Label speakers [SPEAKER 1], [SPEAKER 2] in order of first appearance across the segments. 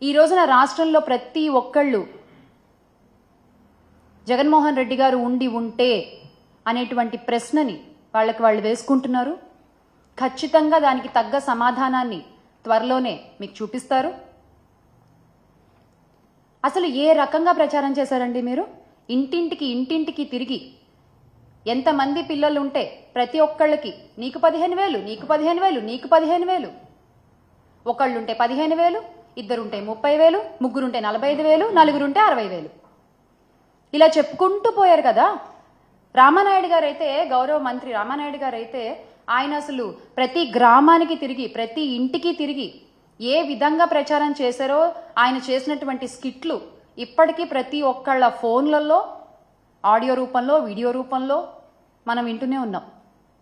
[SPEAKER 1] ఈ రోజున రాష్ట్రంలో ప్రతి ఒక్కళ్ళు జగన్మోహన్ రెడ్డి గారు ఉండి ఉంటే అనేటువంటి ప్రశ్నని వాళ్ళకి వాళ్ళు వేసుకుంటున్నారు. ఖచ్చితంగా దానికి తగ్గ సమాధానాన్ని త్వరలోనే మీకు చూపిస్తారు. అసలు ఏ రకంగా ప్రచారం చేశారండి మీరు? ఇంటింటికి తిరిగి ఎంతమంది పిల్లలు ఉంటే ప్రతి ఒక్కళ్ళకి నీకు 15,000, నీకు 15,000, నీకు 15,000, ఒకళ్ళుంటే 15,000, ఇద్దరుంటే 30,000, ముగ్గురుంటే 45,000, నలుగురుంటే 60,000 ఇలా చెప్పుకుంటూ పోయారు కదా. రామానాయుడు గారు అయితే, గౌరవ మంత్రి రామానాయుడు గారు అయితే ఆయన అసలు ప్రతి గ్రామానికి తిరిగి ప్రతి ఇంటికి తిరిగి ఏ విధంగా ప్రచారం చేశారో ఆయన చేసినటువంటి స్కిట్లు ఇప్పటికీ ప్రతి ఒక్కళ్ళ ఫోన్లలో ఆడియో రూపంలో వీడియో రూపంలో మనం వింటూనే ఉన్నాం.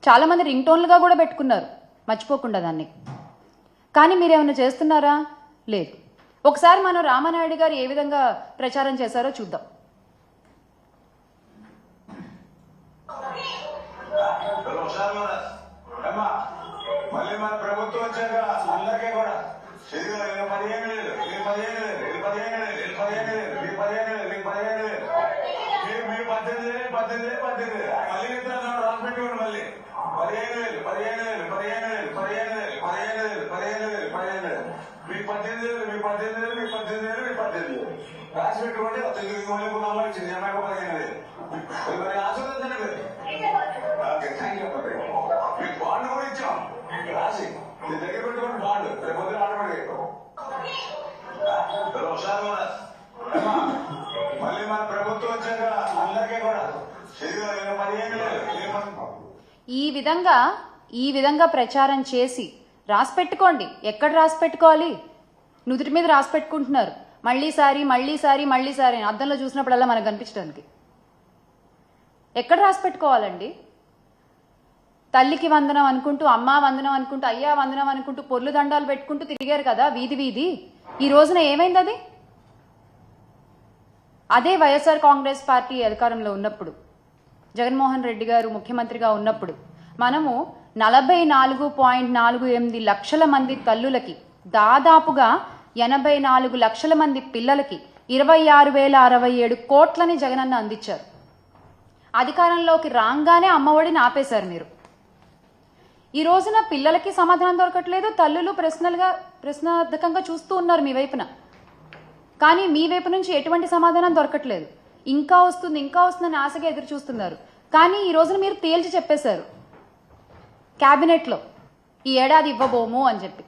[SPEAKER 1] చాలామంది రింగ్ టోన్లుగా కూడా పెట్టుకున్నారు మర్చిపోకుండా దాన్ని. కానీ మీరేమైనా చేస్తున్నారా? లేదు. ఒకసారి మనం రామానాయుడు గారు ఏ విధంగా ప్రచారం చేశారో చూద్దాం.
[SPEAKER 2] మళ్ళీ మన ప్రభుత్వం వచ్చాక అందరికీ కూడా మీరు 15,000, మీరు 15,000, మీరు 15,000, మీరు 15,000, మీరు 15,000, మీరు 15,000, మీరు 18,000, 18,000, 18,000 మళ్ళీ ఇద్దరు రాసి పెట్టుకోండి. మళ్ళీ 15,000, 15,000, 15,000, 15,000, 15,000, 15,000, 15,000, మీకు 18,000, మీకు 18,000, మీకు 18,000, మీకు 18,000 రాసి పెట్టుకోండి. మళ్ళీ ఇచ్చింది అమ్మాయి 15,000 మరి ఆశీర్వదించండి. Okay, thank you. మీకు బాండ్ కూడా ఇచ్చాం రాసి మీ దగ్గర పెట్టుకోండి. బాండ్ రేపు పొద్దున ఆడపడి మళ్ళీ మన ప్రభుత్వం వచ్చాక అందరికీ కూడా
[SPEAKER 1] ఈ విధంగా ప్రచారం చేసి రాసి పెట్టుకోండి. ఎక్కడ రాసి పెట్టుకోవాలి? నుదుటి మీద రాసి పెట్టుకుంటున్నారు. మళ్ళీసారి అద్దంలో చూసినప్పుడల్లా మనకు కనిపించడానికి. ఎక్కడ రాసి పెట్టుకోవాలండి? తల్లికి వందనం అనుకుంటూ, అమ్మా వందనం అనుకుంటూ, అయ్యా వందనం అనుకుంటూ పొర్లు దండాలు పెట్టుకుంటూ తిరిగారు కదా వీధి. ఈ రోజున ఏమైంది అది? అదే వైఎస్ఆర్ కాంగ్రెస్ పార్టీ అధికారంలో ఉన్నప్పుడు, జగన్మోహన్ రెడ్డి గారు ముఖ్యమంత్రిగా ఉన్నప్పుడు మనము 44.48 లక్షల మంది తల్లులకి, దాదాపుగా 84 లక్షల మంది పిల్లలకి 26,067 కోట్లని జగనన్న అందించారు. అధికారంలోకి రాగానే అమ్మఒడిని ఆపేశారు మీరు. ఈ రోజున పిల్లలకి సమాధానం దొరకట్లేదు. తల్లులు ప్రశ్నార్థకంగా చూస్తూ ఉన్నారు మీ వైపున. కానీ మీ వైపు నుంచి ఎటువంటి సమాధానం దొరకట్లేదు. ఇంకా వస్తుందని ఆశగా ఎదురు చూస్తున్నారు. కానీ ఈ రోజున మీరు తేల్చి చెప్పేశారు క్యాబినెట్లో, ఈ ఏడాది ఇవ్వబోము అని చెప్పి.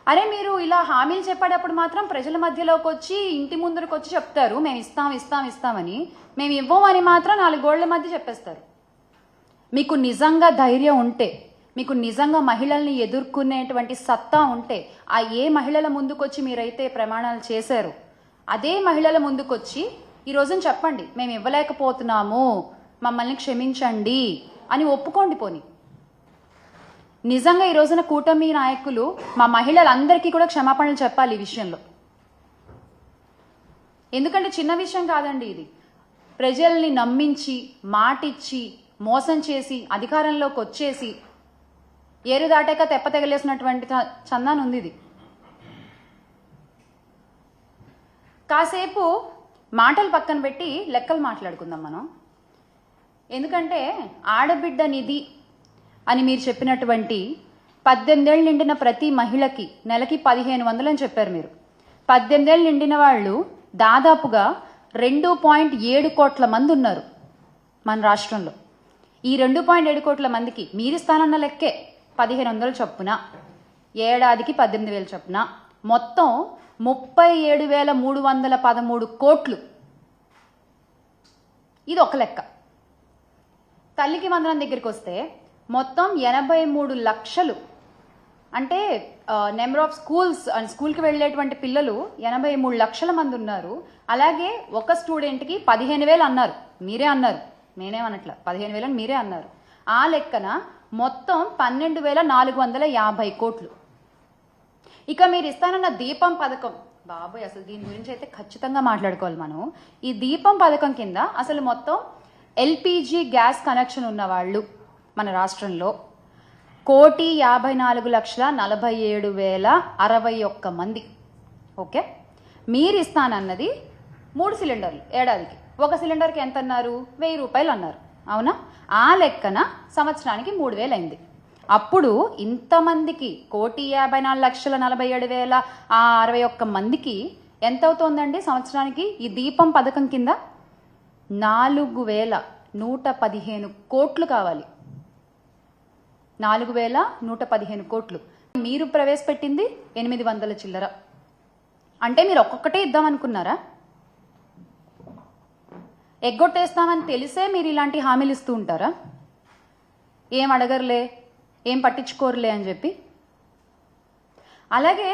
[SPEAKER 1] అరే, మీరు ఇలా హామీలు చెప్పేటప్పుడు మాత్రం ప్రజల మధ్యలోకి వచ్చి ఇంటి ముందరకు వచ్చి చెప్తారు మేము ఇస్తామని. మేము ఇవ్వమని మాత్రం 4 గోళ్ల మధ్య చెప్పేస్తారు. మీకు నిజంగా ధైర్యం ఉంటే, మీకు నిజంగా మహిళల్ని ఎదుర్కొనేటువంటి సత్తా ఉంటే, ఆ ఏ మహిళల ముందుకొచ్చి మీరైతే ప్రమాణాలు చేశారు అదే మహిళల ముందుకొచ్చి ఈ రోజున చెప్పండి మేము ఇవ్వలేకపోతున్నాము, మమ్మల్ని క్షమించండి అని ఒప్పుకోండి. పోని నిజంగా ఈ రోజున కూటమి నాయకులు మా మహిళలందరికీ కూడా క్షమాపణలు చెప్పాలి ఈ విషయంలో. ఎందుకంటే చిన్న విషయం కాదండి ఇది. ప్రజల్ని నమ్మించి, మాటిచ్చి, మోసం చేసి, అధికారంలోకి వచ్చేసి ఏరు దాటాక తెప్ప తెగలేసినటువంటి చందాన్ ఉంది ఇది. కాసేపు మాటలు పక్కన పెట్టి లెక్కలు మాట్లాడుకుందాం మనం. ఎందుకంటే ఆడబిడ్డ నిధి అని మీరు చెప్పినటువంటి 18 ఏళ్ళు నిండిన ప్రతి మహిళకి నెలకి 1,500 అని చెప్పారు మీరు. 18 ఏళ్ళు నిండిన వాళ్ళు దాదాపుగా 2.7 కోట్ల మంది ఉన్నారు మన రాష్ట్రంలో. ఈ 2.7 కోట్ల మందికి మీరిస్తానన్న లెక్కే 1,500 చొప్పున, ఏడాదికి 18,000 చొప్పున, మొత్తం 37,313 కోట్లు. ఇది ఒక లెక్క. తల్లికి వందనం దగ్గరికి వస్తే మొత్తం 83 లక్షలు, అంటే నెంబర్ ఆఫ్ స్కూల్స్ అండ్ స్కూల్కి వెళ్ళేటువంటి పిల్లలు 83 లక్షల మంది ఉన్నారు. అలాగే ఒక స్టూడెంట్కి 15,000 అన్నారు, మీరే అన్నారు, నేనేమనట్లా, 15,000 అని మీరే అన్నారు. ఆ లెక్కన మొత్తం 12,450 కోట్లు. ఇక మీరు ఇస్తానన్న దీపం పథకం, బాబోయ్ అసలు దీని గురించి అయితే ఖచ్చితంగా మాట్లాడుకోవాలి మనం. ఈ దీపం పథకం కింద అసలు మొత్తం ఎల్పిజి గ్యాస్ కనెక్షన్ ఉన్న వాళ్ళు మన రాష్ట్రంలో 1,54,47,061 మంది. ఓకే, మీరు ఇస్తానన్నది 3 సిలిండర్లు ఏడాదికి. ఒక సిలిండర్కి ఎంత అన్నారు? 1000 రూపాయలు అన్నారు. అవునా? ఆ లెక్కన సంవత్సరానికి 3000 అయింది. అప్పుడు ఇంతమందికి 1,54,47,061 మందికి ఎంత అవుతోందండి సంవత్సరానికి? ఈ దీపం పథకం కింద 4,115 కోట్లు కావాలి. 4,115 కోట్లు. మీరు ప్రవేశపెట్టింది 800 చిల్లర. అంటే మీరు ఒక్కొక్కటే ఇద్దామనుకున్నారా? ఎగ్గొట్టేస్తామని తెలిసే మీరు ఇలాంటి హామీలు ఇస్తూ ఉంటారా? ఏం అడగరులే, ఏం పట్టించుకోరులే అని చెప్పి. అలాగే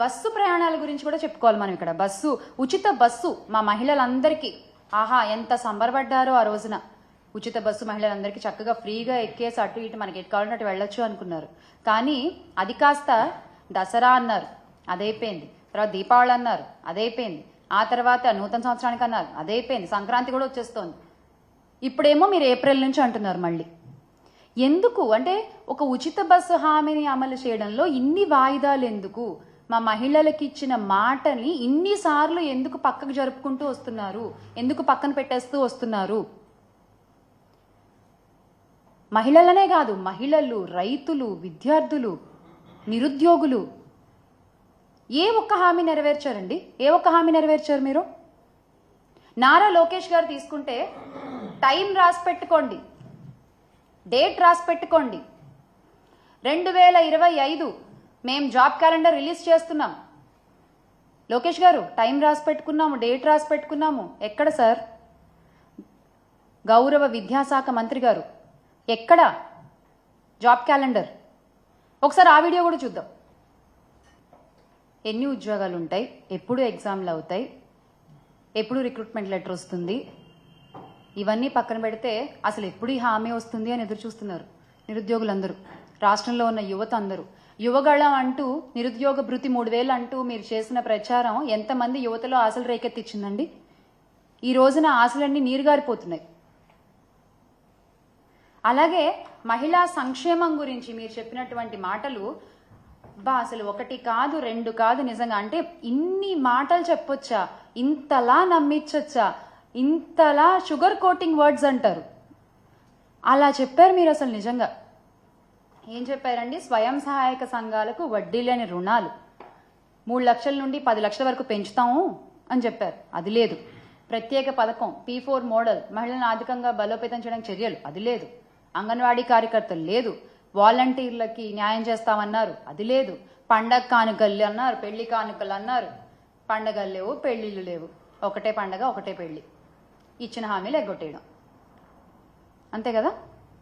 [SPEAKER 1] బస్సు ప్రయాణాల గురించి కూడా చెప్పుకోవాలి మనం ఇక్కడ. ఉచిత బస్సు మా మహిళలందరికీ, ఆహా ఎంత సంబరపడ్డారో ఆ రోజున. ఉచిత బస్సు మహిళలందరికీ చక్కగా ఫ్రీగా ఎక్కేసి అటు ఇటు మనకి ఎటు కావాలంటే వెళ్ళొచ్చు అనుకున్నారు. కానీ అది కాస్త దసరా అన్నారు, అదైపోయింది. తర్వాత దీపావళి అన్నారు, అదైపోయింది. ఆ తర్వాత నూతన సంవత్సరానికి అన్నారు, అదైపోయింది. సంక్రాంతి కూడా వచ్చేస్తోంది. ఇప్పుడేమో మీరు ఏప్రిల్ నుంచి అంటున్నారు మళ్ళీ. ఎందుకు అంటే ఒక ఉచిత బస్సు హామీని అమలు చేయడంలో ఇన్ని వాయిదాలు ఎందుకు? మా మహిళలకు ఇచ్చిన మాటని ఇన్నిసార్లు ఎందుకు పక్కకు జరుపుకుంటూ వస్తున్నారు? ఎందుకు పక్కన పెట్టేస్తూ వస్తున్నారు? మహిళలనే కాదు, మహిళలు, రైతులు, విద్యార్థులు, నిరుద్యోగులు ఏ ఒక్క హామీ నెరవేర్చారండి? ఏ ఒక్క హామీ నెరవేర్చారు మీరు? నారా లోకేష్ గారు తీసుకుంటే టైం రాసి పెట్టుకోండి, డేట్ రాసి పెట్టుకోండి. 2025 మేము జాబ్ క్యాలెండర్ రిలీజ్ చేస్తున్నాం. లోకేష్ గారు టైం రాసి పెట్టుకున్నాము, డేట్ రాసి పెట్టుకున్నాము. ఎక్కడ సార్? గౌరవ విద్యాశాఖ మంత్రి గారు ఎక్కడ జాబ్ క్యాలెండర్? ఒకసారి ఆ వీడియో కూడా చూద్దాం. ఎన్ని ఉద్యోగాలు ఉంటాయి, ఎప్పుడు ఎగ్జామ్లు అవుతాయి, ఎప్పుడు రిక్రూట్మెంట్ లెటర్ వస్తుంది, ఇవన్నీ పక్కన పెడితే అసలు ఎప్పుడు ఈ హామీ వస్తుంది అని ఎదురు చూస్తున్నారు నిరుద్యోగులందరూ, రాష్ట్రంలో ఉన్న యువత అందరూ. యువగళం అంటూ నిరుద్యోగ భృతి 3000 అంటూ మీరు చేసిన ప్రచారం ఎంతమంది యువతలో ఆశలు రేకెత్తిచ్చిందండి? ఈ రోజున ఆశలన్నీ నీరుగారిపోతున్నాయి. అలాగే మహిళా సంక్షేమం గురించి మీరు చెప్పినటువంటి మాటలు అసలు 1 కాదు 2 కాదు. నిజంగా అంటే ఇన్ని మాటలు చెప్పొచ్చా? ఇంతలా నమ్మించొచ్చా? ఇంతలా షుగర్ కోటింగ్ వర్డ్స్ అంటారు. అలా చెప్పారు మీరు. అసలు నిజంగా ఏం చెప్పారండి? స్వయం సహాయక సంఘాలకు వడ్డీ లేని రుణాలు 3 లక్షల నుండి 10 లక్షల వరకు పెంచుతాము అని చెప్పారు. అది లేదు. ప్రత్యేక పథకం P4 మోడల్ మహిళలను ఆర్థికంగా బలోపేతం చేయడానికి చర్యలు, అది లేదు. అంగన్వాడీ కార్యకర్తలు లేదు. వాలంటీర్లకి న్యాయం చేస్తామన్నారు, అది లేదు. పండగ కానుకలు అన్నారు, పెళ్లి కానుకలు అన్నారు. పండగలు లేవు, పెళ్లిళ్ళు లేవు. ఒకటే పండగ, ఒకటే పెళ్లి. ఇచ్చిన హామీలు ఎగ్గొట్టేయడం, అంతే కదా?